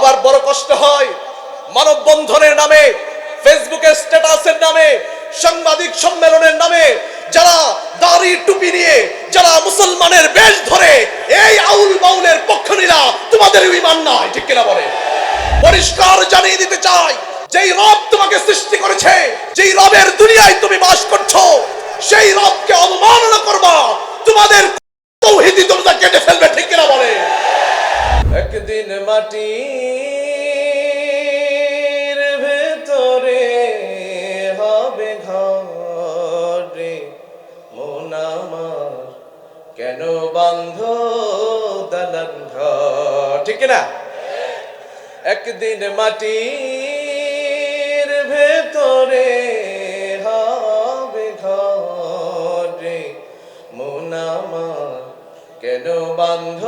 আমার বড় কষ্ট হয় মানববন্ধনের নামে, ফেসবুকে স্ট্যাটাসের নামে, সাংবাদিক সম্মেলনের নামে যারা দাড়ি টুপি নিয়ে যারা মুসলমানের বেশ ধরে এই আউল বাউলের পক্ষ নিলা, তোমাদের ঈমান নাই, ঠিক কিনা বলে? পরিষ্কার জানিয়ে দিতে চাই, যেই রব তোমাকে সৃষ্টি করেছে, যেই রবের দুনিয়ায় তুমি বাস করছো, সেই রবকে অবমাননা করবা, তোমাদের তাওহীদি তোমরা কেটে ফেলবে, ঠিক কিনা বলে? একদিন মাটির ভেতরে হবে ঘর রে, মন আমার কেন বাঁধ দালান ঘর, ঠিক কিনা? একদিন মাটির ভেতরে হবে ঘর রে, মন আমার কেন বাঁধ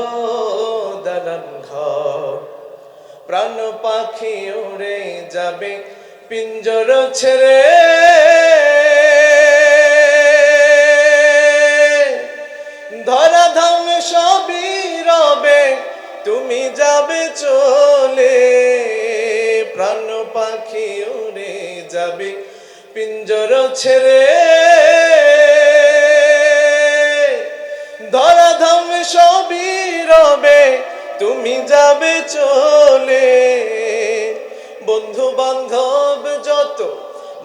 দালান ঘর। প্রাণ পাখি উড়ে যাবে পিঞ্জর ছেড়ে, ধরা ধাম সবই রবে, তুমি যাবে চলে। প্রাণ পাখি উড়ে যাবে পিঞ্জর ছেড়ে, ধরা ধাম সবই রবে, তুমি যাবে চলে। বন্ধু বান্ধব যত,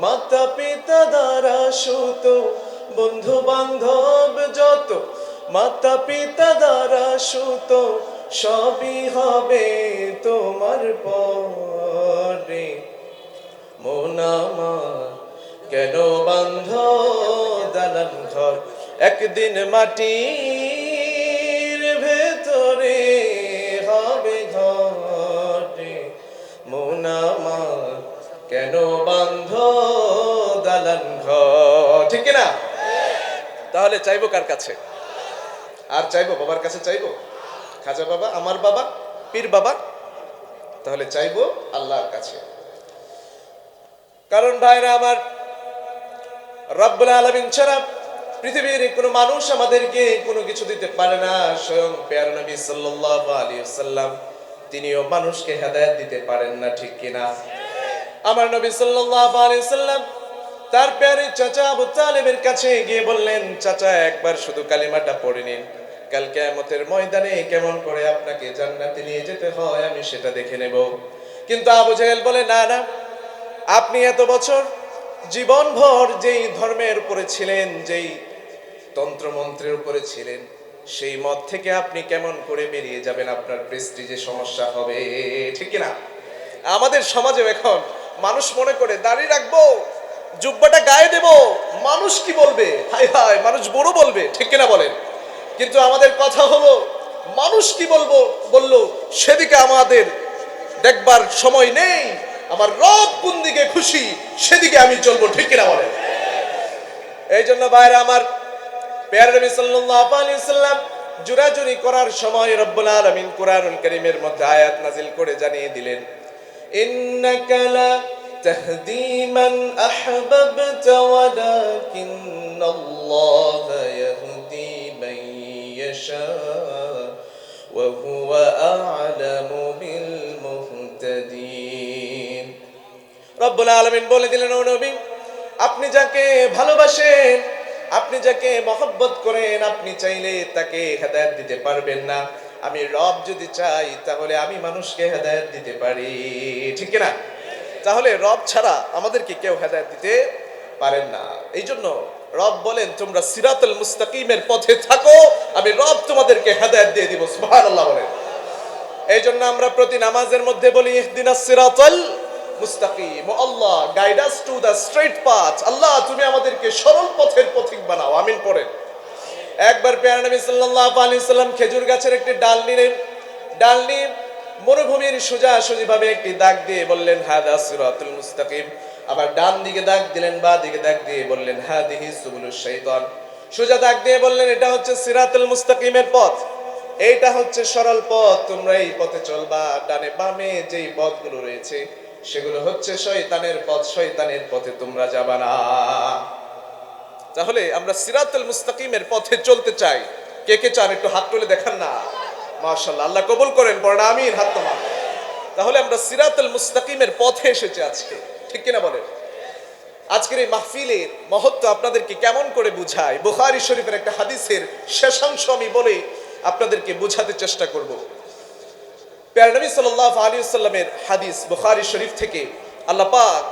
মাতা পিতা দ্বারা সুত, বন্ধু বান্ধব যত, মাতা পিতা দ্বারা সুত, সবই হবে তোমার পরে, মন আমার কেন বাঁধ দালান ঘর। একদিন মাটির ভেতরে হবে ঘর রে, মন আমার কেন বাঁধ দালান ঘর, ঠিক কিনা? তাহলে চাইবো কার কাছে? আর চাইবো বাবার কাছে? চাইবো খাজা বাবা, আমার বাবা, পীর বাবা? তাহলে চাইবো আল্লাহর কাছে। কারণ ভাইরা আমার, রব্বুল আলামিন ছাড়া পৃথিবীর কোনো মানুষ আমাদেরকে কোনো কিছু দিতে পারে না। স্বয়ং প্যারা নবী সাল্লাল্লাহু আলাইহি ওয়াসাল্লাম তিনিও মানুষকে হেদায়েত দিতে পারেন না, ঠিক কিনা? আমার নবী সাল্লাল্লাহু আলাইহি ওয়াসাল্লাম তার প্যারে চাচা আবু তালেবের কাছে গিয়ে বললেন, চাচা একবার শুধু কালিমাটা পড়ে নিন, কাল কিয়ামতের ময়দানে কেমন করে আপনাকে জান্নাতে নিয়ে যেতে হয় আমি সেটা দেখে নেব। কিন্তু আবু জাহেল বলে, না না, আপনি এত বছর জীবনভর যেই ধর্মের উপরে ছিলেন, যেই তন্ত্রমন্ত্রের উপরে ছিলেন, সেই মত থেকে আপনি কেমন করে বেরিয়ে যাবেন? আপনার প্রেস্টিজে সমস্যা হবে, ঠিক কিনা? আমাদের সমাজে এখন মানুষ মনে করে দাড়ি রাখবো, জুব্বাটা গায়ে দেব, মানুষ কি বলবে, হায় হায় মানুষ বড় বলবে, ঠিক কিনা বলেন? কিন্তু আমাদের কথা হলো, মানুষ কি বললো সেদিকে আমাদের দেখবার সময় নেই। আমার রব কোন দিকে খুশি সেদিকে আমি চলবো, ঠিক কিনা বলেন? এই জন্য ভাইরা আমার, প্যারা নবী সাল্লাল্লাহু আলাইহি ওয়াসাল্লাম জুরাজুরি করার সময় রব্বুল আলামিন কুরআনুল কারীমের মধ্যে আয়াত নাযিল করে জানিয়ে দিলেন, ইন্নাকা লা তাহদি মান আহবাবতা ওয়ালাকিন্নাল্লাহা ইয়াহদি মান ইয়াশা ওয়া হুয়া আ'লামু বিল মুহতাদিন। রব্বুল আলামিন বলে দিলেন, ও নবী, আপনি যাকে ভালোবাসেন, আপনি যাকে মহব্বত করেন, আপনি চাইলে তাকে হেদায়েত দিতে পারবেন না। আমি রব যদি চাই তাহলে আমি মানুষকে হেদায়েত দিতে পারি, ঠিক কিনা? তাহলে রব ছাড়া আমাদেরকে কেউ হেদায়েত দিতে পারেন না। এই জন্য রব বলেন, তোমরা সিরাতুল মুস্তাকিমের পথে থাকো, আমি রব তোমাদেরকে হেদায়েত দিয়ে দিব, সুবহানাল্লাহ বলেন। এই জন্য আমরা প্রতি নামাজের মধ্যে বলি, ইহদিনাস সিরাতাল মুস্তাকিম, ও Allah guide us to the straight path, Allah তুমি আমাদেরকে সরল পথের পথিক বানাও, আমিন পড়েন। একবার প্যারা নবী সাল্লাল্লাহু আলাইহি ওয়াসাল্লাম খেজুর গাছের একটি ডাল নিলেন, ডাল নিয়ে মরুভূমির সোজাসুজি ভাবে একটি দাগ দিয়ে বললেন, হাদা সিরাতুল মুস্তাকিম। আবার ডান দিকে দাগ দিলেন, বাঁ দিকে দাগ দিয়ে বললেন, হাদিহি সুবুলুশ শাইতান। সোজা দাগ দিয়ে বললেন, এটা হচ্ছে সিরাতুল মুস্তাকিমের পথ, এইটা হচ্ছে সরল পথ, তোমরা এই পথে চলবা। ডানে বামে যেই পথগুলো রয়েছে সেগুলো হচ্ছে শয়তানের পথ, শয়তানের পথে তোমরা যাবা না। তাহলে আমরা সিরাতুল মুস্তাকিমের পথে চলতে চাই। কে কে চান একটু হাত তুলে দেখান না? মাশাআল্লাহ, আল্লাহ কবুল করেন, পড়েন আমিন, হাত তোলা। তাহলে আমরা সিরাতুল মুস্তাকিমের পথে এসেছি আজকে, ঠিক কিনা বলেন? আজকের এই মাহফিলের মহত্ব আপনাদেরকে কেমন করে বুঝায়, বুখারী শরীফের একটা হাদিসের শেষাংশ আমি বলে আপনাদেরকে বুঝাতে চেষ্টা করব। প্যারা নবী সাল্লাল্লাহু আলাইহি ওয়াসাল্লামের হাদিস, বুখারী শরীফ থেকে। আল্লাহ পাক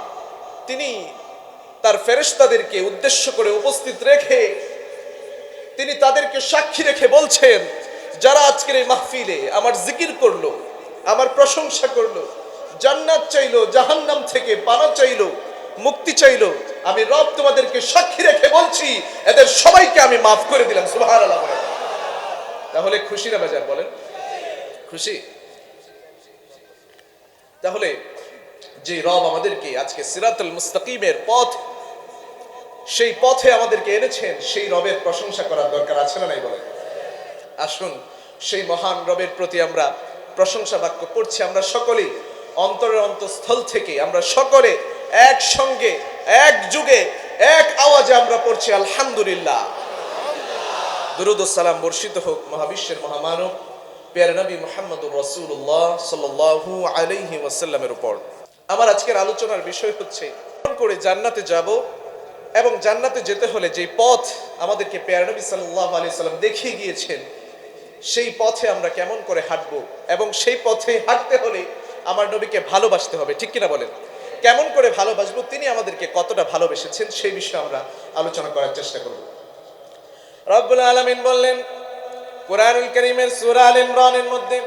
তিনি তার ফেরেশতাদেরকে উদ্দেশ্য করে উপস্থিত রেখে তিনি তাদেরকে সাক্ষী রেখে বলছেন, যারা আজকের এই মাহফিলে আমার জিকির করলো, আমার প্রশংসা করলো, জান্নাত চাইলো, জাহান্নাম থেকে পানা চাইলো, মুক্তি চাইলো, আমি রব তোমাদেরকে সাক্ষী রেখে বলছি এদের সবাইকে আমি মাফ করে দিলাম। সুবহানাল্লাহ। তাহলে খুশি না বাজার বলেন? খুশি। তাহলে যে রব আমাদেরকে আজকে সিরাতুল মুস্তাকিমের পথ, সেই পথে আমাদেরকে এনেছেন, সেই রবের প্রশংসা করার দরকার আছে না নাই বলেন? আসুন সেই মহান রবের প্রতি আমরা প্রশংসা বাক্য করছি। আমরা সকলেই অন্তরের অন্তঃস্থল থেকে আমরা সকলে একসঙ্গে এক যুগে এক আওয়াজে আমরা পড়ছি আলহামদুলিল্লাহ। দুরূদ ও সালাম বর্ষিত হোক মহাবিশ্বের মহামানব প্যারা নবী মুহাম্মদুর রাসূলুল্লাহ সাল্লাল্লাহু আলাইহি ওয়াসাল্লামের উপর। আমার আজকের আলোচনার বিষয় হচ্ছে কেমন করে জান্নাতে যাব, এবং জান্নাতে যেতে হলে যে পথ আমাদেরকে প্যারা নবী সাল্লাল্লাহু আলাইহি ওয়াসাল্লাম দেখিয়ে গিয়েছেন, সেই পথে আমরা কেমন করে হাঁটবো, এবং সেই পথে হাঁটতে হলে আমার নবীকে ভালোবাসতে হবে, ঠিক কিনা বলেন? কেমন করে ভালোবাসবো, তিনি আমাদেরকে কতটা ভালোবেসেছেন, সেই বিষয়ে আমরা আলোচনা করার চেষ্টা করব। রব্বুল আলামিন বললেন কুরআনুল কারীমের সূরা আল ইমরানের মধ্যে,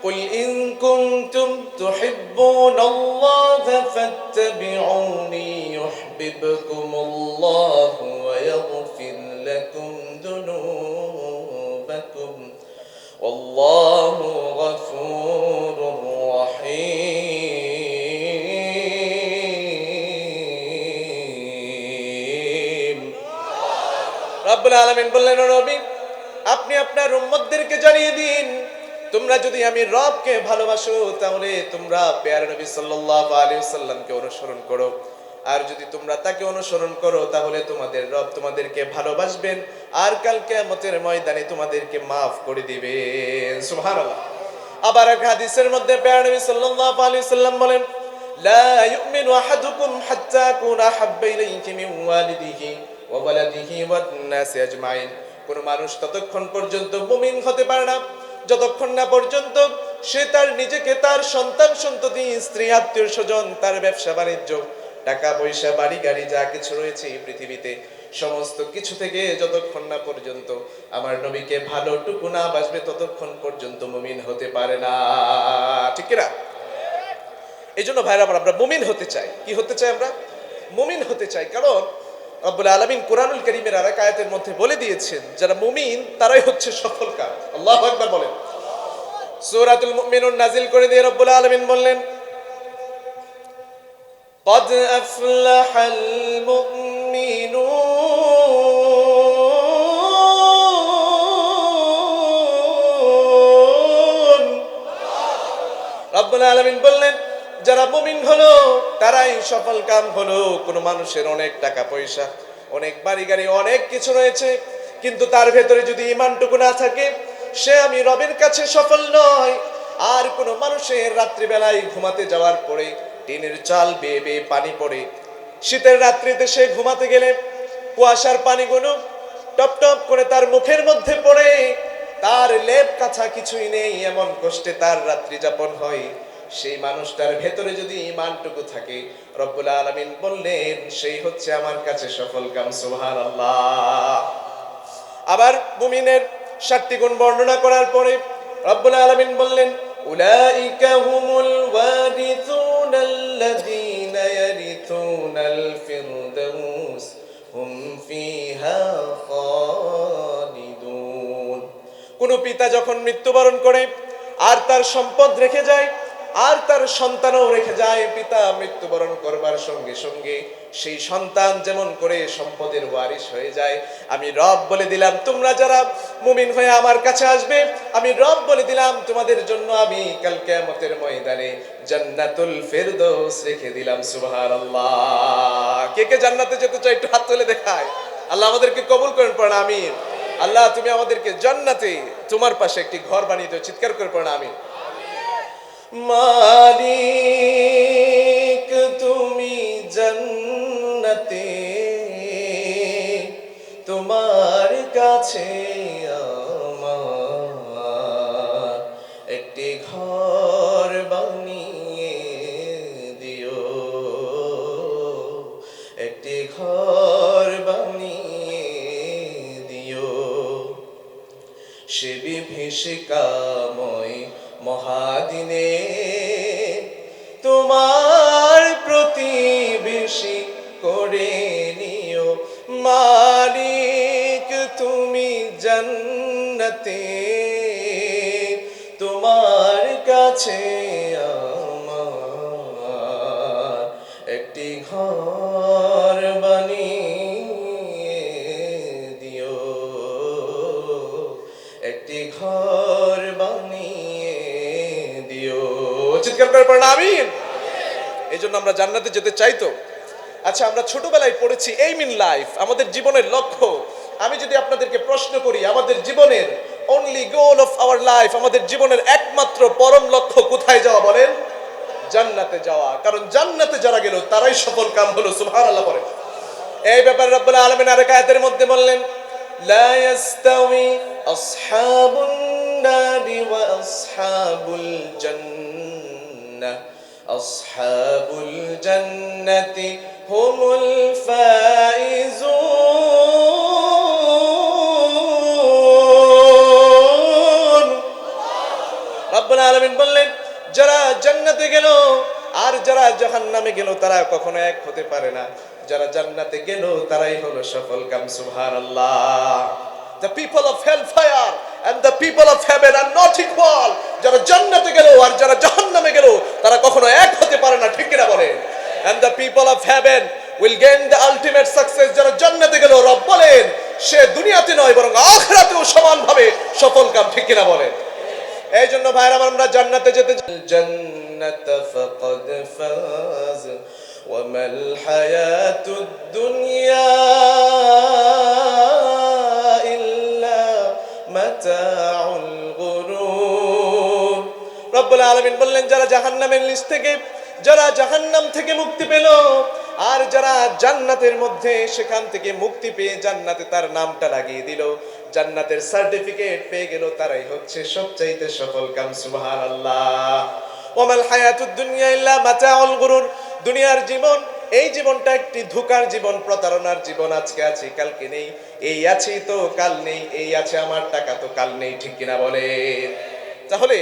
কুল ইন কুনতুম তুহিব্বুনাল্লাহা ফাত্তাবিউনি ইউহিব্বুকুমুল্লাহু ওয়া ইয়াগফির লাকুম যুনুবাকুম ওয়াল্লাহু গফুরুর রহিম। রব্বুল আলামিন বললেন, ও নবী আপনি আপনার উম্মতদেরকে জানিয়ে দিন, তোমরা যদি আমি রবকে ভালোবাসো তাহলে তোমরা প্যারা নবী সাল্লাল্লাহু আলাইহি ওয়াসাল্লামকে অনুসরণ করো, আর যদি তোমরা তাকে অনুসরণ করো তাহলে তোমাদের রব তোমাদেরকে ভালোবাসবেন, আর কাল কিয়ামতের ময়দানে তোমাদেরকে maaf করে দিবেন। সুবহানাল্লাহ। আবার এক হাদিসের মধ্যে প্যারা নবী সাল্লাল্লাহু আলাইহি ওয়াসাল্লাম বলেন, লা ইউমিনু আহাদুকুম হাত্তা কুনা হাব্বা ইলাইহি মিন ওয়ালিদিহি ওয়া ওয়ালাদিহি ওয়ান নাসি আজমাইন। কোন মানুষ ততক্ষণ পর্যন্ত মুমিন হতে পারে না যতক্ষণ না পর্যন্ত সে তার নিজেকে, তার সন্তান সন্ততি, স্ত্রী, আত্মীয় স্বজন, তার ব্যবসা বাণিজ্য, টাকা পয়সা, বাড়ি গাড়ি যা কিছু রয়েছে এই পৃথিবীতে সমস্ত কিছু থেকে যতক্ষণ না পর্যন্ত আমার নবীকে ভালোটুকু না বাসবে ততক্ষণ পর্যন্ত মুমিন হতে পারে না, ঠিক না? এই জন্য ভাইরা আমরা মুমিন হতে চাই। কি হতে চাই? আমরা মুমিন হতে চাই, কারণ রব্বুল আলামিন কুরআনুল কারীমের আরেক আয়াতের মধ্যে বলে দিয়েছেন যারা মুমিন তারাই হচ্ছে সফলকাম। আল্লাহু আকবার বলেন। সূরাতুল মুমিনুন নাজিল করে দিয়ে রব্বুল আলামিন বললেন, قد أفلح المؤمنون। রব্বুল আলামিন বললেন যারা মুমিন হলো তারাই সফল কাম হলো। কোন মানুষের অনেক টাকা পয়সা, অনেক বাড়ি গাড়ি, অনেক কিছু রয়েছে, কিন্তু তার ভেতরে যদি ঈমানটুকু না থাকে সে আমি রবের কাছে সফল নয়। আর কোন মানুষের রাত্রিবেলায় ঘুমাতে যাওয়ার পরে টিনের চাল বেয়ে বেয়ে পানি পড়ে, শীতের রাত্রিতে সে ঘুমাতে গেলে কুয়াশার পানিগুলো টপ টপ করে তার মুখের মধ্যে পড়ে, তার লেপ কাছা কিছুই নেই, এমন কষ্টে তার রাত্রি যাপন হয়। সেই মানুষটার ভেতরে যদি ঈমানটুকু থাকে রব্বুল আলামিন বললেন সেই হচ্ছে আমার কাছে সফল কাম। সুবহানাল্লাহ। আবার মুমিনের 7টি গুণ বর্ণনা করার পরে রব্বুল আলামিন বললেন, উলাইকা হুমুল ওয়ারিসুনাল্লাযীনা ইয়ারিসুনাল ফিরদাউস হুম ফিহা খালিদুন। কোন পিতা যখন মৃত্যুবরণ করে আর তার সম্পদ রেখে যায়, আর তার সন্তানও রেখে যায়, পিতা মৃত্যুবরণ করবার সঙ্গে সঙ্গে সেই সন্তান যেমন করে সম্পদের ওয়ারিশ হয়ে যায়, আমি রব বলে দিলাম তোমরা যারা মুমিন হয়ে আমার কাছে আসবে, আমি রব বলে দিলাম তোমাদের জন্য আমি কাল কিয়ামতের ময়দানে জান্নাতুল ফিরদৌস রেখে দিলাম। সুবহানাল্লাহ। কে কে জান্নাতে যেতে চায় একটু হাত তুলে দেখায়। আল্লাহ আমাদেরকে কবুল করেন, পড়েন আমিন। আল্লাহ তুমি আমাদেরকে জান্নাতে তোমার পাশে একটি ঘর বানিয়ে দাও, চিৎকার করে পড়েন আমিন। মালিক তুমি জান্নাতে, তোমার কাছে আমার একটি ঘর বানিয়ে দিও, একটি ঘর বানিয়ে দিও। সে বিভীষিকাময় মহাদিনে তোমার প্রতিবেশী করে নিও। মালিক তুমি জান্নাতে, তোমার কাছে আমার একটি ঘর বানিয়ে দিও, একটি ঘর বানিয়ে দিও। চিৎকার করে পড়েন আমিন। এই জন্য আমরা জান্নাতে যেতে চাইতো। আচ্ছা, আমরা ছোটবেলায় পড়েছি এইম ইন লাইফ, আমাদের জীবনের লক্ষ্য। আমি যদি আপনাদেরকে প্রশ্ন করি আমাদের জীবনের only goal of our life, আমাদের জীবনের একমাত্র পরম লক্ষ্য কোথায় যাওয়া বলেন? জান্নাতে যাওয়া। কারণ জান্নাতে যারা গেল তারাই সফল কাম হলো। সুবহানাল্লাহ পড়ে। এই ব্যাপারে রব্বুল আলামিন আরেক আয়াতের মধ্যে বললেন, লা ইয়াস্তাউই আসহাবুন নারি ওয়া আসহাবুল জান্নাহ, আসহাবুল জান্নাতি হুমুল ফাইজুন। রব্বুল আলামিন বললেন, যারা জান্নাতে গেল আর যারা জাহান্নামে গেল তারা কখনো এক হতে পারে না। যারা জান্নাতে গেল তারাই হলো সফল কাম। সুবহানাল্লাহ। The people of hellfire and the people of heaven are not equal. যারা জান্নাতে গেল আর যারা জাহান্নামে গেল তারা কখনো এক হতে পারে না, ঠিক কিনা বলেন? And the people of heaven will gain the ultimate success. যারা জান্নাতে গেল রব বলেন সে দুনিয়াতে নয় বরং আখিরাতেও সমানভাবে সফল কাম, ঠিক কিনা বলেন? এই জন্য ভাইরা আমরা জান্নাতে যেতে জান্নাত ফাকাদ ফাজ ওয়া মাল হায়াতুদ দুনিয়া ইল্লা মাতাউল গুরুর। রব্বুল আলামিন বললেন, যারা জাহান্নামের লিস্ট থেকে, যারা জাহান্নাম থেকে মুক্তি পেল আর যারা জান্নাতের মধ্যে সেখান থেকে মুক্তি পেয়ে জান্নাতে তার নামটা লাগিয়ে দিল, জান্নাতের সার্টিফিকেট পেয়ে গেল, তারাই হচ্ছে সবচাইতে সফল কাম। সুবহানাল্লাহ। ওয়ামাল হায়াতুদ দুনিয়া ইল্লা মাতাউল গুরুর। দুনিয়ার জীবন, এই জীবনটা একটি ধোঁকার জীবন, প্রতারণার জীবন। আজকে আছি কালকে নেই, এই আছি তো কাল নেই, এই আছে আমার টাকা তো কাল নেই, ঠিক কিনা বলে? তাহলে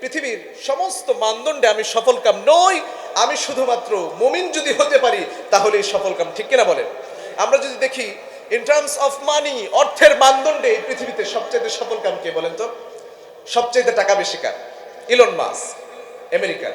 পৃথিবীর সমস্ত মানদণ্ডে আমি সফল কাম নই, আমি শুধুমাত্র মুমিন যদি হতে পারি তাহলেই সফল কাম, ঠিক কিনা বলেন? আমরা যদি দেখি ইন টার্মস অফ মানি, অর্থের মানদণ্ডে পৃথিবীতে সবচেয়ে সফল কাম কে বলেন তো? সবচেয়ে টাকা বেশি কার? Elon Musk, American.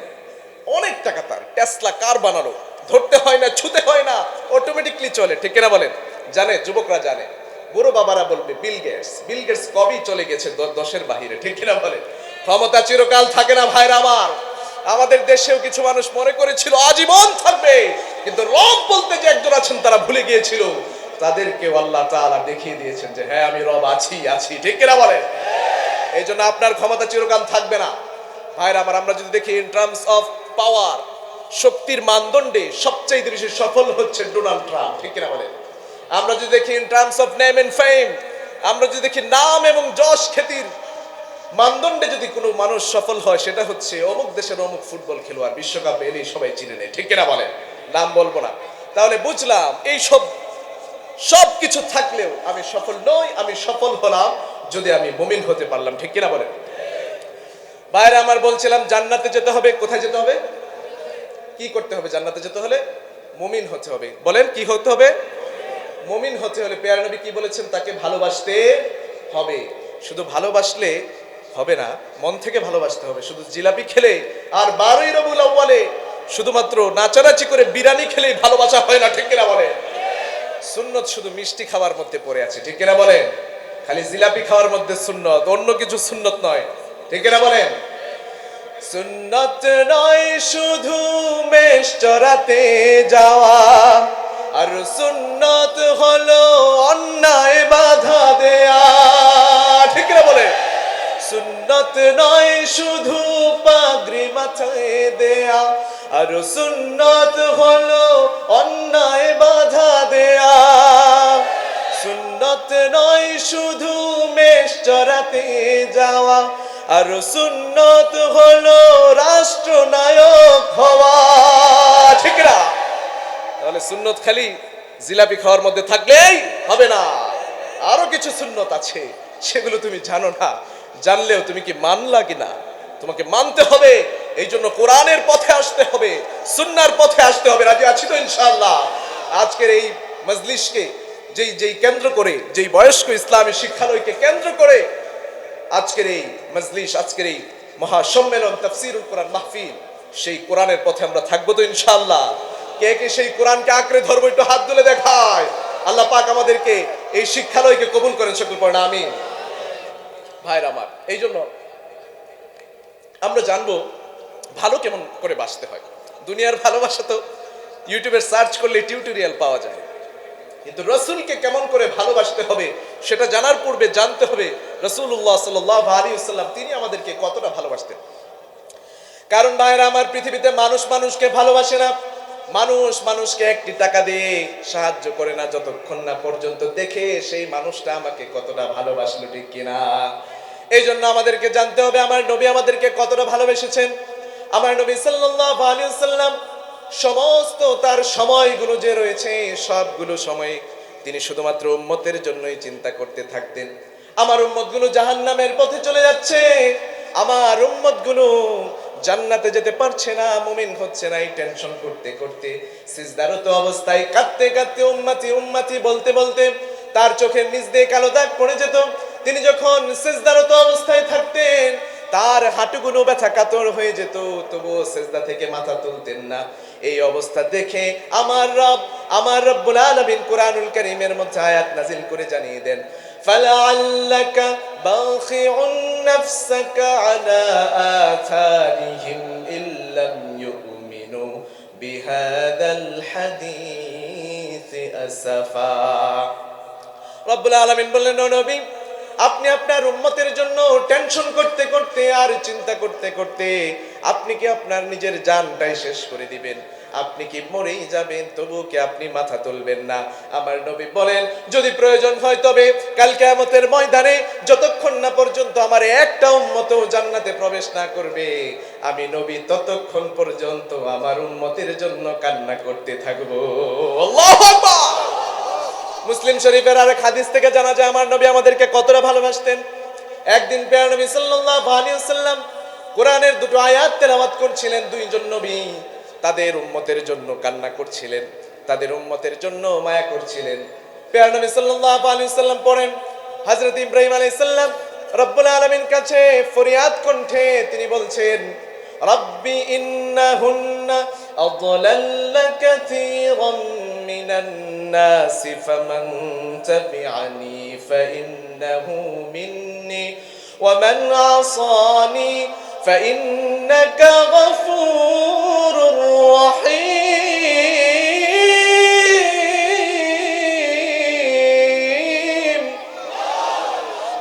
অনেক টাকা তার, টেসলা কার বানালো, ধরতে হয় না, ছুতে হয় না, অটোমেটিকলি চলে, ঠিক কিনা বলেন? জানে, যুবকরা জানে, বুড়ো বাবারা বলবে বিল গেটস। বিল গেটস কবেই চলে গেছে 10-এর বাহিরে, ঠিক কিনা বলেন? ক্ষমতা চিরকাল থাকে না ভাইরা আমার। আমাদের দেশেও কিছু মানুষ মনে করেছিল আজীবন থাকবে, কিন্তু রব বলতে যে একজন আছেন তারা ভুলে গিয়েছিল। তাদেরকে আল্লাহ তাআলা দেখিয়ে দিয়েছেন যে হ্যাঁ আমি রব আছি, ঠিক কিনা বলেন? এই জন্য আপনার ক্ষমতা চিরকাল থাকবে না ভাইরা আমার। আমরা যদি দেখি ইন টার্মস অফ পাওয়ার, শক্তির মানদণ্ডে সবচেয়ে বেশি সফল হচ্ছে ডোনাল্ড ট্রাম্প, ঠিক কিনা বলেন? আমরা যদি দেখি in terms of name and fame, আমরা যদি দেখি নাম এবং যশ খ্যাতির মানদণ্ডে যদি কোনো মানুষ সফল হয় সেটা হচ্ছে অমুক দেশের অমুক ফুটবল খেলোয়াড়, বিশ্বকাপ এলেই সবাই চিনে নেয়, ঠিক কিনা বলেন? নাম বলবো না। তাহলে বুঝলাম এই সব কিছু থাকলেও আমি সফল নই। আমি সফল হলাম যদি আমি মুমিন হতে পারলাম, ঠিক কিনা বলেন? বাইরে আমার বলছিলাম জান্নাতে যেতে হবে। কোথায় যেতে হবে? কি করতে হবে? জান্নাতে যেতে হলে মুমিন হতে হবে। বলেন কি হতে হবে? মুমিন হতে হলে প্যারা নবী কি বলেছেন? তাকে ভালোবাসতে হবে। শুধু ভালোবাসলে হবে না, মন থেকে ভালোবাসতে হবে। শুধু জিলাপি খেলে আর 12ই রবিউল আউয়ালে শুধুমাত্র নাচানাচি করে বিরিয়ানি খেলেই ভালোবাসা হয় না, ঠিক কিনা বলেন? সুন্নত শুধু মিষ্টি খাওয়ার মধ্যে পড়ে আছে, ঠিক কিনা বলেন? খালি জিলাপি খাওয়ার মধ্যে সুন্নত, অন্য কিছু সুন্নত নয়, ঠিক কিনা বলেন? সুন্নত নয় শুধু মেষ চরাতে যাওয়া, আর সুন্নত হলো অন্যায় বাধা দেয়া, ঠিক কিনা বলেন? সুন্নত নয় শুধু পাগড়ি মাথায় দেয়া, আর সুন্নত হলো অন্যায় বাধা দেয়া। সুন্নত নয় শুধু মেষ চরাতে যাওয়া, আর সুন্নত হলো রাষ্ট্রনায়ক হওয়া। ঠিক না? তাহলে সুন্নত খালি জিলাপি খাওয়ার মধ্যে থাকলেই হবে না, আরো কিছু সুন্নত আছে, সেগুলো তুমি জানো না। জানলেও তুমি কি মানলা কিনা? তোমাকে মানতে হবে। এই জন্য কোরআনের পথে আসতে হবে, সুন্নাহর পথে আসতে হবে। রাজি আছি তো ইনশাআল্লাহ? আজকের এই মজলিসকে যেই কেন্দ্র করে, যেই বয়স্ক ইসলামী শিক্ষালয়কে কেন্দ্র করে আজকের এই মজলিস, আজকের এই মহাসম্মেলন তাফসীরুল কোরআন মাহফিল, সেই কোরআনের পথে আমরা থাকবো তো ইনশাআল্লাহ? কে কে সেই কোরআনকে আঁকড়ে ধরবো? একটু হাত তুলে দেখায়। আল্লাহ পাক আমাদেরকে এই শিক্ষালয়কে কবুল করেন, সকল পড়েন আমিন। ভাইরা আমার, এই জন্য আমরা জানবো ভালো কেমন করে বাসতে হয়। দুনিয়ার ভালোবাসা তো ইউটিউবে সার্চ করলে টিউটোরিয়াল পাওয়া যায়, কিন্তু রসুলকে কেমন করে ভালোবাসতে হবে সেটা জানার পূর্বে জানতে হবে রাসূলুল্লাহ সাল্লাল্লাহু আলাইহি ওয়াসাল্লাম তিনি আমাদেরকে কতটা ভালোবাসতেন। কারণ ভাইরা আমার, পৃথিবীতে মানুষ মানুষকে ভালোবাসে না, মানুষ মানুষকে একটি টাকা দিয়ে সাহায্য করে না যতক্ষণ না পর্যন্ত দেখে সেই মানুষটা আমাকে কতটা ভালোবাসলো, ঠিক কিনা? এই জন্য আমাদেরকে জানতে হবে আমার নবী আমাদেরকে কতটা ভালোবেসেছেন। আমার নবী সাল্লাল্লাহু আলাইহি ওয়াসাল্লাম সমস্ত তার সময়গুলো যে রয়েছে, সবগুলো সময় তিনি শুধুমাত্র উম্মতের জন্যই চিন্তা করতে থাকতেন। আমার উম্মতগুলো জাহান্নামের পথে চলে যাচ্ছে, আমার উম্মতগুলো জান্নাতে যেতে পারছে না, মুমিন হচ্ছে না, এই টেনশন করতে করতে সিজদারত অবস্থায় কাঁদতে কাঁদতে উম্মতি উম্মতি বলতে বলতে তার চোখের নিচ দিয়ে কালো দাগ পড়ে যেত। তিনি যখন সিজদারত অবস্থায় থাকতেন, তার হাঁটুগুলো ব্যথা কাতর হয়ে যেত, তবুও সিজদা থেকে মাথা তুলতেন না। এই অবস্থা দেখে আমার রব্বুল আলামিন কুরআনুল কারীমের মধ্যে আয়াত নাযিল করে জানিয়ে দেন, فَلَعَلَّكَ بَاخِعٌ نَفْسَكَ عَلَى آثَارِهِمْ إِن لَّمْ يُؤْمِنُوا بِهَذَا الْحَدِيثِ أَسَفًا। রব্বুল আলামিন বললেন, ও নবী, আপনি আপনার উম্মতের জন্য টেনশন করতে করতে আর চিন্তা করতে করতে আপনি কি আপনার নিজের জানটাই শেষ করে দিবেন? আপনি কি মরেই যাবেন, তবু কি আপনি মাথা তুলবেন না? আমার নবী বলেন, যদি প্রয়োজন হয় তবে কাল কিয়ামতের ময়দানে যতক্ষণ না পর্যন্ত আমার একটা উম্মতও জান্নাতে প্রবেশ না করবে, আমি নবী ততক্ষণ পর্যন্ত আমার উম্মতের জন্য কান্না করতে থাকবো। আল্লাহু আকবার। মুসলিম শরীফের আরেক হাদিস থেকে জানা যায় আমার নবী আমাদেরকে কতটা ভালোবাসতেন। একদিন প্রিয় নবী সাল্লাল্লাহু আলাইহি ওয়াসাল্লাম কোরআনের দুটো আয়াত তেলাওয়াত করছিলেন। দুইজন নবী তাদের উম্মতের জন্য কান্না করছিলেন, তাদের উম্মতের জন্য মায়া করছিলেন। প্রিয় নবী সাল্লাল্লাহু আলাইহি ওয়াসাল্লাম পড়েন, হযরত ইব্রাহিম আলাইহিস সালাম রব্বুল আলামিন কাছে ফরিয়াদ কণ্ঠে তিনি বলছেন, রব্বি ইন্নাহুন্না আযলাল্না কাসীরাম মিনান الناس فمن تبعني فإنه مني ومن عصاني فإنك غفور رحيم।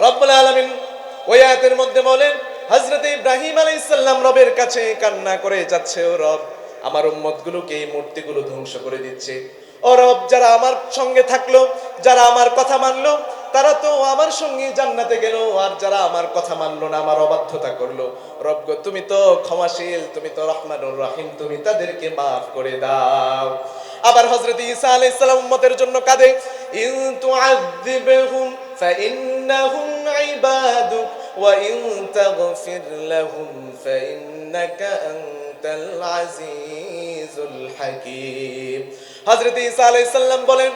رب العالمين ওই আয়াতের মধ্যে বলেন, হযরত ইব্রাহিম আলাইহিস সালাম রবের কাছে কান্না করে যাচ্ছে, ও রব, আমার উম্মতগুলোকে এই মূর্তিগুলো ধ্বংস করে দিচ্ছে। ও রব, যারা আমার সঙ্গে থাকলো, যারা আমার কথা মানলো, তারা তো আমার সঙ্গে জান্নাতে গেল, আর যারা আমার কথা মানলো না, আমার অবাধ্যতা করলো, রব গো, তুমি তো ক্ষমাশীল, তুমি তো রহমানুর রহিম, তুমি তাদেরকে মাফ করে দাও। আবার হযরত ঈসা আলাইহিস সালাম উম্মতের জন্য কাঁদে, ইন তুআযিবহুম ফাইন্নাহুম ইবাদুক ওয়া ইন তাগফির লাহুম ফাইন্নাকা আনতাল আজিজুল হাকীম। হযরত ঈসা আলাইহিস সালাম বলেন,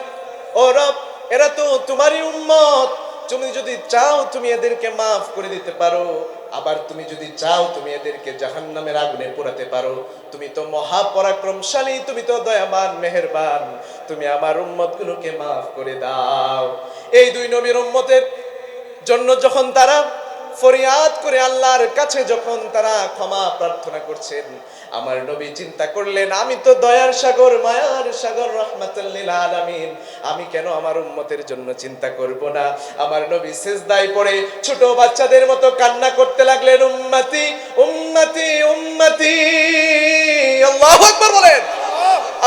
ও রব, এরা তো তোমারই উম্মত, তুমি যদি চাও তুমি এদেরকে মাফ করে দিতে পারো, আবার তুমি যদি চাও তুমি এদেরকে জাহান্নামের আগুনে পোড়াতে পারো। তুমি তো মহাপরাক্রমশালী, তুমি তো দয়াবান মেহেরবান, তুমি আমার উম্মতগুলোকে মাফ করে দাও। এই দুই নবীর উম্মতের জন্য যখন তারা ফরিয়াদ করে করে আল্লাহর কাছে যখন তারা ক্ষমা প্রার্থনা করছেন, আমার নবী চিন্তা করলেন, আমি তো দয়ার সাগর, মায়ার সাগর, রাহমাতুল লিল আলামিন, আমি কেন আমার উম্মতের জন্য চিন্তা করব না? আমার নবী সিজদায় পড়ে ছোট বাচ্চাদের মতো কান্না করতে লাগলেন, উম্মতি উম্মতি উম্মতি, আল্লাহু আকবার বলেন।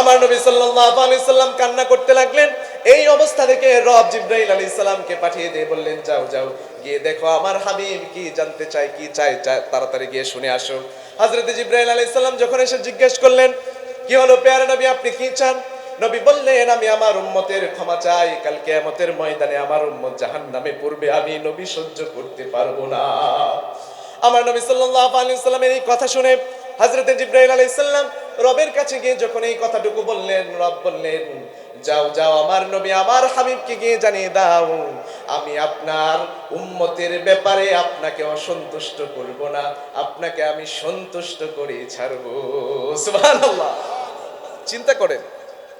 আমার নবী সাল্লাল্লাহু আলাইহি সাল্লাম কান্না করতে লাগলেন। এই অবস্থা দেখে রব জিবরাইল আলাইহিস সালামকে পাঠিয়ে দিয়ে বললেন, যাও যাও, গিয়ে দেখো আমার হাবিব কি জানতে চায়, কি চায়, তাড়াতাড়ি গিয়ে শুনে আসো। হযরত জিবরাইল আলাইহিস সালাম যখন এসে জিজ্ঞেস করলেন, কি হলো পেয়ারা নবী, আপনি কি চান? নবী বললেন, আমি আমার উম্মতের ক্ষমা চাই, কাল কিয়ামতের ময়দানে আমার উম্মত জাহান্নামে পড়বে, আমি নবী সহ্য করতে পারবো না। আমার নবী সাল্লাল্লাহু আলাইহি সাল্লামের এই কথা শুনে হযরত জিবরাইল আলাইহিস সালাম রবের কাছে গিয়ে যখন এই কথাটুকু বললেন, রব বললেন, যাও যাও আমার নবী আমার হাবিবকে গিয়ে জানিয়ে দাও, আমি আপনার উম্মতের ব্যাপারে আপনাকে অসন্তুষ্ট করব না, আপনাকে আমি সন্তুষ্ট করে ছাড়ব। সুবহানাল্লাহ। চিন্তা করেন,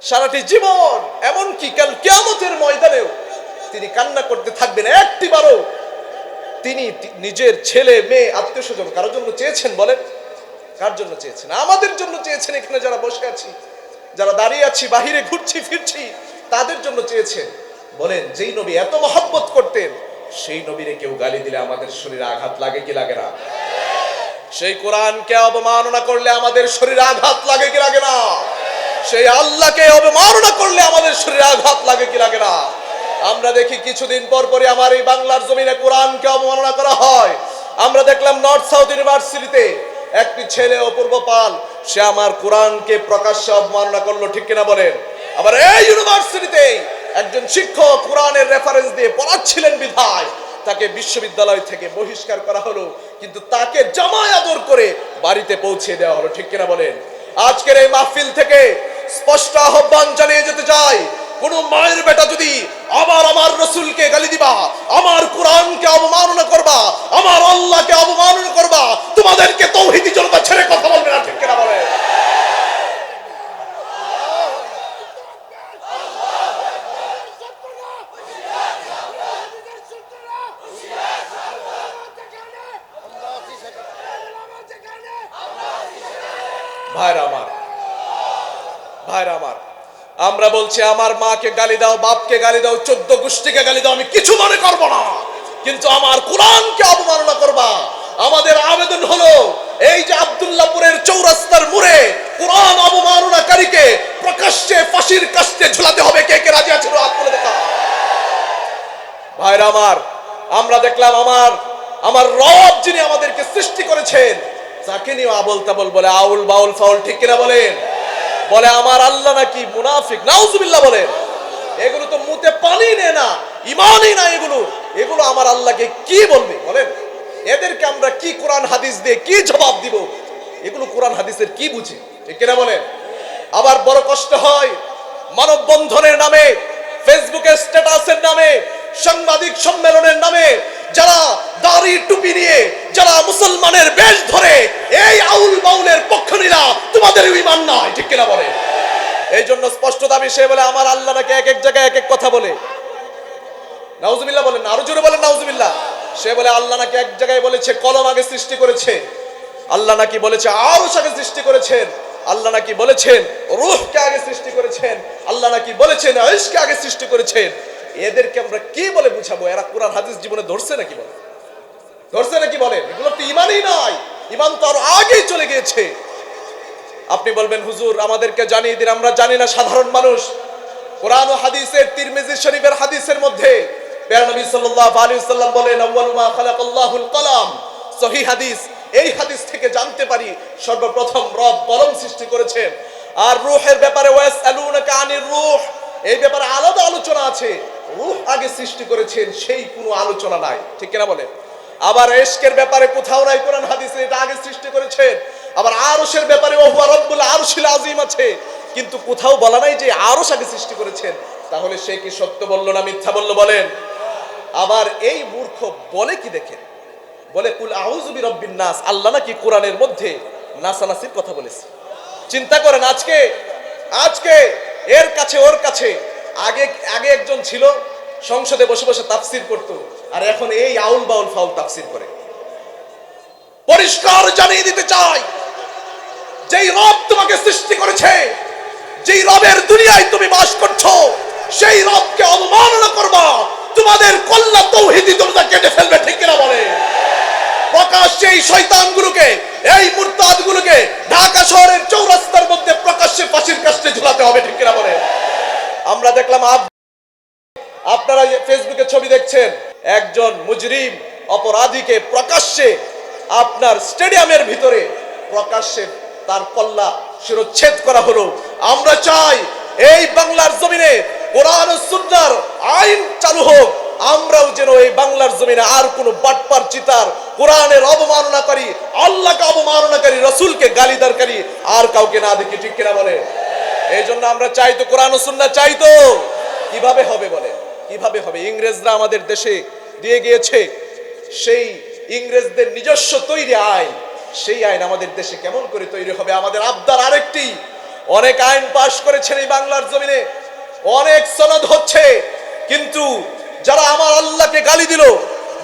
সারাটি জীবন এমনকি কাল কিয়ামতের ময়দানেও তিনি কান্না করতে থাকবেন, একটিবারও তিনি নিজের ছেলে মেয়ে আত্মীয় স্বজন কারোর জন্য চেয়েছেন? বলেন, কার জন্য চেয়েছেন? আমাদের জন্য চেয়েছেন। এখানে যারা বসে আছি, যারা দাঁড়িয়ে আছি, বাহিরে ঘুরছি ফিরছি, তাদের জন্য চেয়েছেন। বলেন, যেই নবী এত মহব্বত করতেন, সেই নবীরে কেউ গালি দিলে আমাদের শরীরে আঘাত লাগে কি লাগে না? সেই কোরআনকে অবমাননা করলে আমাদের শরীরে আঘাত লাগে কি লাগে না? সেই আল্লাহকে অবমাননা করলে আমাদের শরীরে আঘাত লাগে কি লাগে না? আমরা দেখি কিছুদিন পর পরে আমার এই বাংলার জমিনে কোরআনকে অবমাননা করা হয়। আমরা দেখলাম নর্থ সাউথ ইউনিভার্সিটিতে একটি ছেলে অপূর্ব পাল, সে আমার কোরআনকে প্রকাশ্যে অবমাননা করলো, ঠিক কিনা বলেন? আবার এই ইউনিভার্সিটিতে একজন শিক্ষক কোরআনের রেফারেন্স দিয়ে পড়াচ্ছিলেন বিধায় তাকে বিশ্ববিদ্যালয় থেকে বহিষ্কার করা হলো, কিন্তু তাকে জামায় আদর করে বাড়িতে পৌঁছে দেওয়া হলো, ঠিক কিনা বলেন? আজকের এই মাহফিল থেকে স্পষ্ট আহ্বান জানিয়ে যেতে চাই, কোন মায়ের বেটা যদি আবার আমার রসুলকে গালি দিবা, আমার কোরআনকে অবমাননা করবা, আমার আল্লাহকে অবমাননা করবা, তোমাদেরকে তৌহিদি জনতা ছেড়ে কথা বলবে না, ঠিক কিনা বলে? ভাইরা আমার, ভাইরা আমার, আমরা বলছি আমার মাকে গালি দাও, বাপকে গালি দাও, 14 গোষ্ঠীকে গালি দাও, আমি কিছু মনে করব না, কিন্তু আমার কোরআনকে অবমাননা করবা। আমাদের আবেদন হলো, এই যে আব্দুল্লাহপুরের চৌরাস্তার মোড়ে কোরআন অবমাননাকারীকে প্রকাশ্যে ফাঁসির কাস্টে ঝুলাতে হবে। কে কে রাজি আছে হাত তুলে দেখা। ভাইরা আমার, আমরা দেখলাম আমার রব যিনি আমাদেরকে সৃষ্টি করেছেন, যাকে নিয়ে আবল তাবল বলে, আউল বাউল ফাউল, ঠিক কিনা বলেন? বলে আমার আল্লাহ নাকি মুনাফিক, নাউজুবিল্লাহ বলেন। এগুলো তো মুতে পানি নেয় না, ইমানই না এগুলো। এগুলো আমার আল্লাহকে কি বলবে বলেন? এদেরকে আমরা কি কোরআন হাদিস দিয়ে কি জবাব দিব? এগুলো কোরআন হাদিসের কি বুঝে, ঠিক কিনা বলেন? আবার বড় কষ্ট হয়, মানববন্ধনের নামে, ফেসবুকে স্ট্যাটাসের নামে, সাংবাদিক সম্মেলনের নামে যারা দাড়ি টুপি নিয়ে, যারা মুসলমানের বেশ ধরে এই আউল বাউলের পক্ষ নিলা, তোমাদের ঈমান নাই, ঠিক কিনা বলে? এই জন্য স্পষ্ট দাবি, সে বলে আমার আল্লাহ নাকি এক এক জায়গায় এক এক কথা বলে। নাউজুবিল্লাহ বলেন, আরো জোরে বলেন নাউজুবিল্লাহ। সে বলে আল্লাহ নাকি এক জায়গায় বলেছে কলম আগে সৃষ্টি করেছে, আল্লাহ নাকি বলেছে আরশ আগে সৃষ্টি করেছেন, আল্লাহ নাকি বলেছেন রূহকে আগে সৃষ্টি করেছেন, আল্লাহ নাকি বলেছেন ইশকে আগে সৃষ্টি করেছেন। এদেরকে আমরা কি বলে বুঝাবো? এরা কোরআন হাদিস জীবনে ধরছে নাকি বলে? ধরছে নাকি বলেন? এগুলো তো ঈমানই নাই, ঈমান তো আরো আগেই চলে গিয়েছে। আপনি বলবেন হুজুর আমাদেরকে জানিয়ে দিন, আমরা জানি না সাধারণ মানুষ। কোরআন ও হাদিসের, তিরমিজি শরীফের হাদিসের মধ্যে প্যারা নবী সাল্লাল্লাহু আলাইহি ওয়াসাল্লাম বলেন, আউয়ালু মা খালাকাল্লাহুল কলম। সহিহ হাদিস। এই হাদিস থেকে জানতে পারি সর্বপ্রথম রব কলম সৃষ্টি করেছেন। আর রূহের ব্যাপারে ওয়াসআলুনাকা আনির রূহ, এই ব্যাপারে আলাদা আলোচনা আছে। রূহ আগে সৃষ্টি করেছেন সেই কোনো আলোচনা নাই, ঠিক কিনা বলে? আবার ইশকের ব্যাপারে কোথাও নাই কোরআন হাদিসে, এটা আগে সৃষ্টি করেছেন। আবার আরশের ব্যাপারে ওয়া হুয়া রাব্বুল আরশিল আযীম আছে, কিন্তু কোথাও বলা নাই যে আরশ আগে সৃষ্টি করেছেন। তাহলে সে কি সত্য বলল না মিথ্যা বলল বলেন? আবার এই মূর্খ বলে কি দেখেন, বলে কুল আউযু বিরাব্বিন নাস, আল্লাহ নাকি কোরআনের মধ্যে নাসানাসির কথা বলেছে। চিন্তা করেন, আজকে এর কাছে ওর কাছে, আগে একজন ছিল সংসদে বসে বসে তাফসির করত, আর এখন এই আউল বাউল ফাউল তাফসির করে। পরিষ্কার জানিয়ে দিতে চাই, যেই রব তোমাকে সৃষ্টি করেছে, যেই রবের দুনিয়ায় তুমি বাস করছো, সেই রবকে অবমাননা করবা, তোমাদের কল্লা তৌহিদি তোমরা কেটে ফেলবে, ঠিক কিনা বলে? প্রকাশ্যে এই শয়তানগুলোকে, এই মুরতাদগুলোকে ঢাকা শহরের চৌরাস্তার মধ্যে প্রকাশ্যে ফাঁসির কাস্টে ঝুলাতে হবে, ঠিক কিনা বলে? আমরা দেখলাম, আপনারা ফেসবুকে ছবি দেখছেন, একজন মুজরিম অপরাধীকে প্রকাশ্যে আপনার স্টেডিয়ামের ভিতরে প্রকাশ্যে তার কল্লা শিরচ্ছেদ করা হলো। আমরা চাই এই বাংলার জমিনে কোরআন ও সুন্নাহর আইন চালু হোক, আমরাও যেন এই বাংলার জমিনে আর কোনো বাটপার চিতার, কোরআনের অবমাননাকারী, আল্লাহকে অবমাননাকারী, রাসূলকে গালিদারকারী আর কাউকে না দেখি, ঠিক কিনা বলে? এই জন্য আমরা চাই তো কোরআন ও সুন্নাহ চাই তো। কিভাবে হবে বলে? কিভাবে হবে? ইংরেজরা আমাদের দেশে দিয়ে গিয়েছে সেই ইংরেজদের নিজস্ব তৈরি আইন, সেই আইন আমাদের দেশে কেমন করে তৈরি হবে? আমাদের আবদার আরেকটি, অনেক আইন পাশ করেছেন এই বাংলার জমিনে, অনেক সনদ হচ্ছে, কিন্তু যারা আমার আল্লাহকে গালি দিল,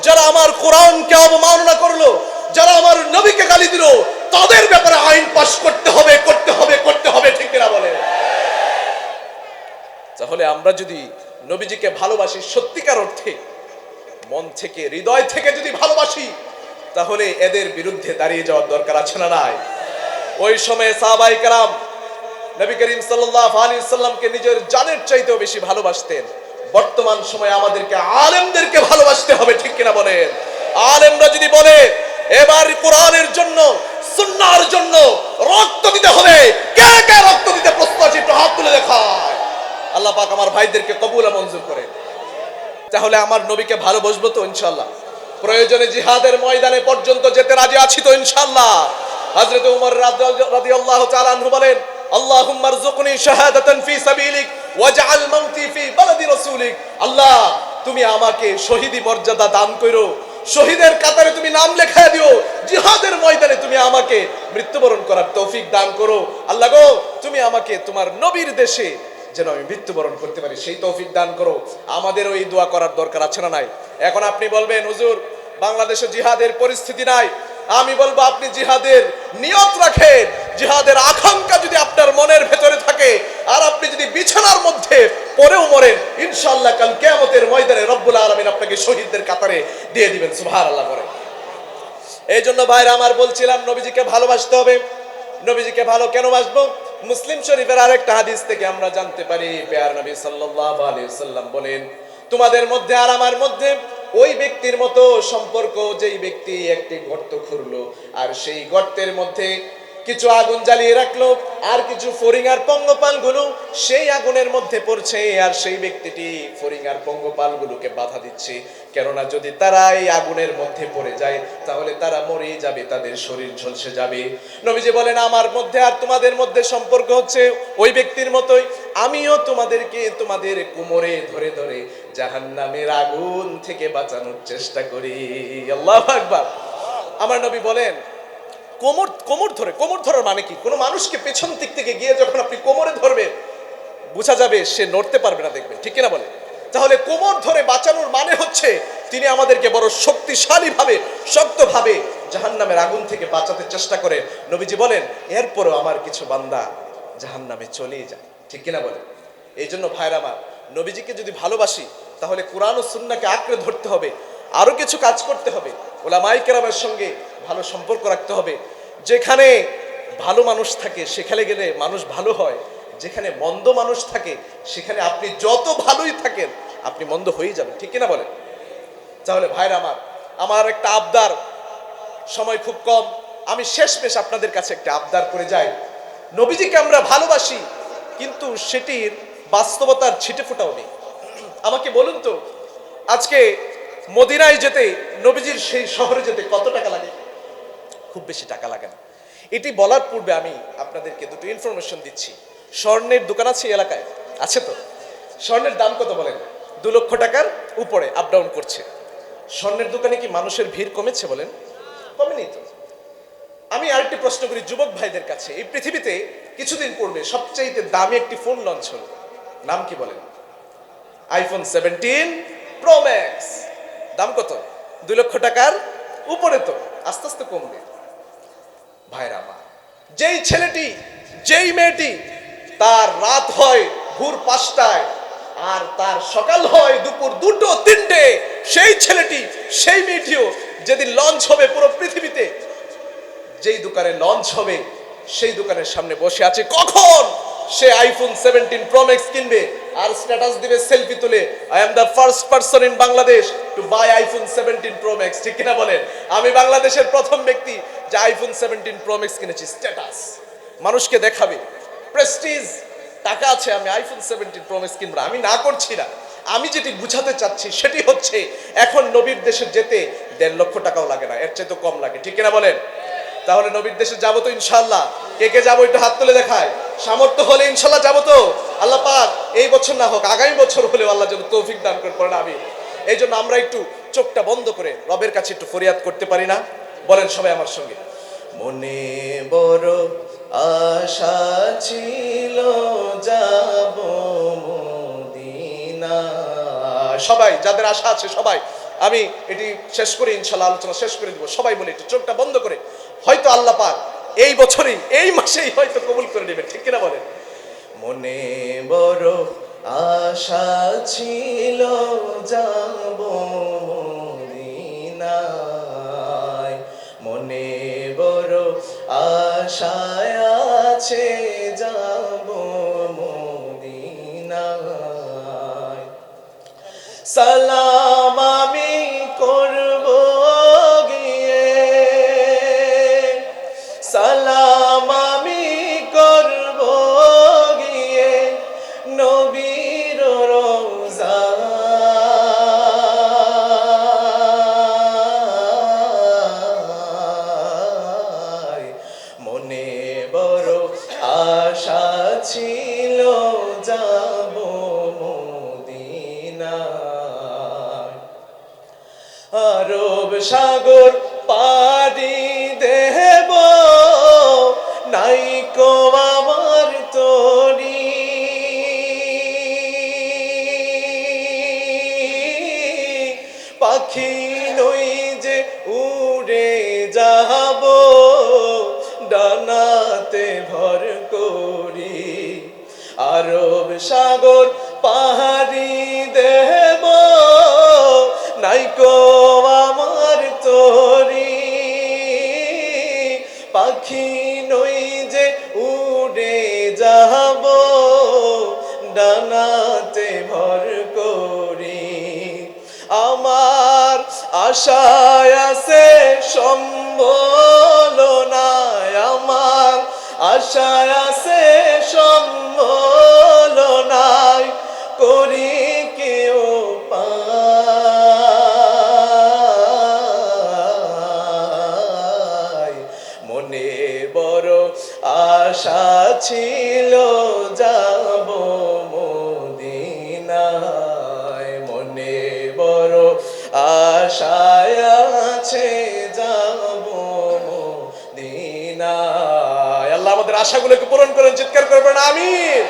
যারা আমার কোরআনকে অবমাননা করলো, যারা আমার নবীকে গালি দিল, তাদের ব্যাপারে আইন পাশ করতে হবে, করতে হবে, করতে হবে, ঠিক কিনা বলে? তাহলে আমরা যদি নবীজিকে ভালোবাসি, সত্যিকার অর্থে মন থেকে, হৃদয় থেকে যদি ভালোবাসি, তাহলে এদের বিরুদ্ধে দাঁড়িয়ে যাওয়ার দরকার আছে না নাই? ওই সময়ে সাহাবায়ে কেরাম নবী করিম সাল্লাল্লাহু আলাইহি সাল্লামকে নিজের জানের চাইতেও বেশি ভালোবাসতেন। বর্তমান সময়ে আমাদেরকে আলেমদেরকে ভালোবাসতে হবে, ঠিক কিনা বলেন? আলেমরা যদি বলে এবার কোরআনের জন্য, সুন্নাহর জন্য রক্ত দিতে হবে, কে কে রক্ত দিতে প্রস্তুত আছে? একটু হাত তুলে দেখায়। আল্লাহ পাক আমার ভাইদেরকে কবুল ও মঞ্জুর করে। তাহলে আমার নবীকে ভালোবাসবো তো ইনশাআল্লাহ। প্রয়োজনে জিহাদের ময়দানে পর্যন্ত যেতে রাজি আছি তো ইনশাআল্লাহ। হযরত ওমর রাদিয়াল্লাহু তাআলা আনহু বলেন, আল্লাহুম্মা রযুকনি শাহাদাতান ফি সাবিলিক ওয়াজআল মাউতি ফি বালাদি রাসূলিক। আল্লাহ, তুমি আমাকে শহীদি মর্যাদা দান করো, শহীদের কাতারে তুমি নাম লেখায় দিও, জিহাদের ময়দানে তুমি আমাকে মৃত্যুবরণ করার তৌফিক দান করো। আল্লাহ গো, তুমি আমাকে তোমার নবীর দেশে যেন আমি মৃত্যুবরণ করতে পারি, সেই তৌফিক দান করো। আমাদের ওই দোয়া করার দরকার আছে না নাই? এখন আপনি বলবেন, হুজুর বাংলাদেশে জিহাদের পরিস্থিতি নাই। আমি বলবো, আপনি জিহাদের নিয়ত রাখেন, জিহাদের আকাঙ্ক্ষা যদি আপনার মনের ভেতরে থাকে, আর আপনি যদি বিছানার মধ্যে পড়েও মরেন, ইনশাআল্লাহ কাল কিয়ামতের ময়দানে রব্বুল আলামিন আপনাকে শহীদদের কাতারে দিয়ে দিবেন। সুবহানাল্লাহ করে। এই জন্য ভাইরা আমার বলছিলাম, নবীজিকে ভালোবাসতে হবে। নবীজিকে ভালো কেন বাসবো? মুসলিম শরীফের আরেকটা হাদিস থেকে আমরা জানতে পারি, প্যার নবী সাল্লাল্লাহু আলাইহি ওয়াসাল্লাম বলেন, তোমাদের মধ্যে আর আমার মধ্যে ওই ব্যক্তির মতো সম্পর্ক, যেই ব্যক্তি একটি গর্ত খুঁড়লো আর সেই গর্তের মধ্যে কিছু আগুন জ্বালিয়ে রাখলো, আর কিছু ফড়িং আর পঙ্গপাল গুলো সেই আগুনের মধ্যে পড়ছে, আর সেই ব্যক্তিটি ফড়িং আর পঙ্গপাল গুলোকে বাধা দিচ্ছে, কেননা যদি তারা এই আগুনের মধ্যে পড়ে যায় তাহলে তারা মরেই যাবে, তাদের শরীর ঝলসে যাবে। নবীজি বলেন, আমার মধ্যে আর তোমাদের মধ্যে সম্পর্ক হচ্ছে ওই ব্যক্তির মতোই, আমিও তোমাদেরকে তোমাদের কোমরে ধরে ধরে জাহান্নামের আগুন থেকে বাঁচানোর চেষ্টা করি। আল্লাহু আকবার। আমার নবী বলেন, কোমর ধরার মানে কি? কোনো মানুষকে পেছন দিক থেকে গিয়ে যখন আপনি কোমরে ধরবে, বোঝা যাবে সে নড়তে পারবে না, দেখবেন, ঠিক কিনা বলে? তাহলে কোমর ধরে বাঁচানোর মানে হচ্ছে তিনি আমাদেরকে বড় শক্তিশালী ভাবে, শক্তভাবে জাহান্নামের আগুন থেকে বাঁচাতে চেষ্টা করে। নবীজি বলেন, এরপরও আমার কিছু বান্দা জাহান্নামে চলেই যায়, ঠিক কিনা বলে? এই জন্য ভাইরা আমার, নবীজিকে যদি ভালোবাসি তাহলে কোরআন ও সুন্নাহকে আঁকড়ে ধরতে হবে, আরো কিছু কাজ করতে হবে, উলামায়ে কেরামের সঙ্গে ভালো সম্পর্ক রাখতে হবে। যেখানে ভালো মানুষ থাকে সেখানে গেলে মানুষ ভালো হয়, যেখানে মন্দ মানুষ থাকে সেখানে আপনি যত ভালোই থাকেন আপনি মন্দ হয়ে যাবেন, ঠিক কিনা বলেন? তাহলে ভাইরা আমার একটা আবদার, সময় খুব কম, আমি শেষমেশ আপনাদের কাছে একটা আবদার করে যাই। নবীজিকে আমরা ভালোবাসি, কিন্তু সেটির বাস্তবতার ছিটে ফোঁটাও নেই। আমাকে বলুন তো, আজকে মদিনায় যেতে, নবীজির সেই শহরে যেতে কত টাকা লাগে? খুব বেশি টাকা লাগে না। এটি বলার পূর্বে আমি আপনাদেরকে দুটো ইনফরমেশন দিচ্ছি। স্বর্ণের দোকান আছে এই এলাকায়? আছে তো? স্বর্ণের দাম কত বলেন? 2 লক্ষ টাকার উপরে আপ ডাউন করছে। স্বর্ণের দোকানে কি মানুষের ভিড় কমেছে বলেন? কমেনি তো। আমি আরেকটি প্রশ্ন করি যুবক ভাইদের কাছে, এই পৃথিবীতে কিছুদিন পূর্বে সবচেয়ে দামি একটি ফোন লঞ্চ হলো, নাম কি বলেন? IPhone 17 pro max. দাম কত? 2 লক্ষ টাকার উপরে। তো আস্তে আস্তে কমবে। ভাইরা আমার, যেই ছেলেটি, যেই মেয়েটি তার রাত হয় ভোর 5টায় আর তার সকাল হয় দুপুর 2টো 3টে, সেই ছেলেটি, সেই মেয়েটিও যেদিন লঞ্চ হবে পুরো পৃথিবীতে, যেই দোকানে লঞ্চ হবে সেই দোকানের সামনে বসে আছে কখন সে আইফোন 17 প্রো ম্যাক্স কিনবে আর স্ট্যাটাস দিবে সেলফি তুলে, I am the first person in Bangladesh to buy iPhone 17 pro max. ঠিক কিনা বলেন? আমি বাংলাদেশের প্রথম ব্যক্তি যে আইফোন 17 প্রো ম্যাক্স কিনেছি। স্ট্যাটাস মানুষকে দেখাবে, প্রেস্টিজ, টাকা আছে, আমি আইফোন 17 প্রো ম্যাক্স কিনবো। আমি না করছি না, আমি যেটি বুঝাতে চাচ্ছি সেটি হচ্ছে এখন নবীর দেশে যেতে 1.5 লক্ষ টাকাও লাগে না, এর চেয়ে তো কম লাগে। ঠিক কিনা বলেন? তাহলে নবীর দেশে যাবো তো ইনশাআল্লাহ? কে কে যাবো একটু হাত তুলে দেখায়। সামর্থ্য হলে ইনশাআল্লাহ যাবো তো। আল্লাহ পাক এই বছর না হোক আগামী বছর হলেও আল্লাহ যেন তৌফিক দান করে, পড়েন আমি। এই জন্য আমরা একটু চোখটা বন্ধ করে রবের কাছে একটু ফরিয়াদ করতে পারি না? বলেন সবাই আমার সঙ্গে, মনে বড় আশা ছিল যাব মদিনা। সবাই যাদের আশা আছে সবাই, আমি এটি শেষ করে ইনশাআল্লাহ আলোচনা শেষ করে দিব। সবাই বলে একটু চোখটা বন্ধ করে, হয়তো আল্লাহ পাক এই বছরই, এই মাসেই হয়তো কবুল করে নেবেন। ঠিক কিনা বলেন? মনে বড় আশা ছিল যাব মদিনায়, মনে বড় আশায় আছে যাব মদিনায়। সালাম আমি করব গিয়ে, সালাম আমি করব গিয়ে নবীর রওজায়, মনে বড় আশা ছিল যাব মদিনায়। আরব সাগর পাড়ি দেব নাইকো আমার তরি, পাখি নই যে উড়ে যাব ডানাতে ভর করি। আরব সাগর পাহাড়ি দেব নাইকো আমার তরি, পাখি নই যে উড়ে যাব ডানাতে ভর করি। আমার আশায় আছে সম্বল নাই, আমার আশায় আছে সম্বল নাই, করি কেউ পায়। মনে বড় আশা ছিল যাব মদিনায়, মনে বড় আশায় আছে যাব মদিনায়। আল্লাহ আমাদের আশাগুলোকে পূরণ করেন, চিৎকার করবেন আমিন।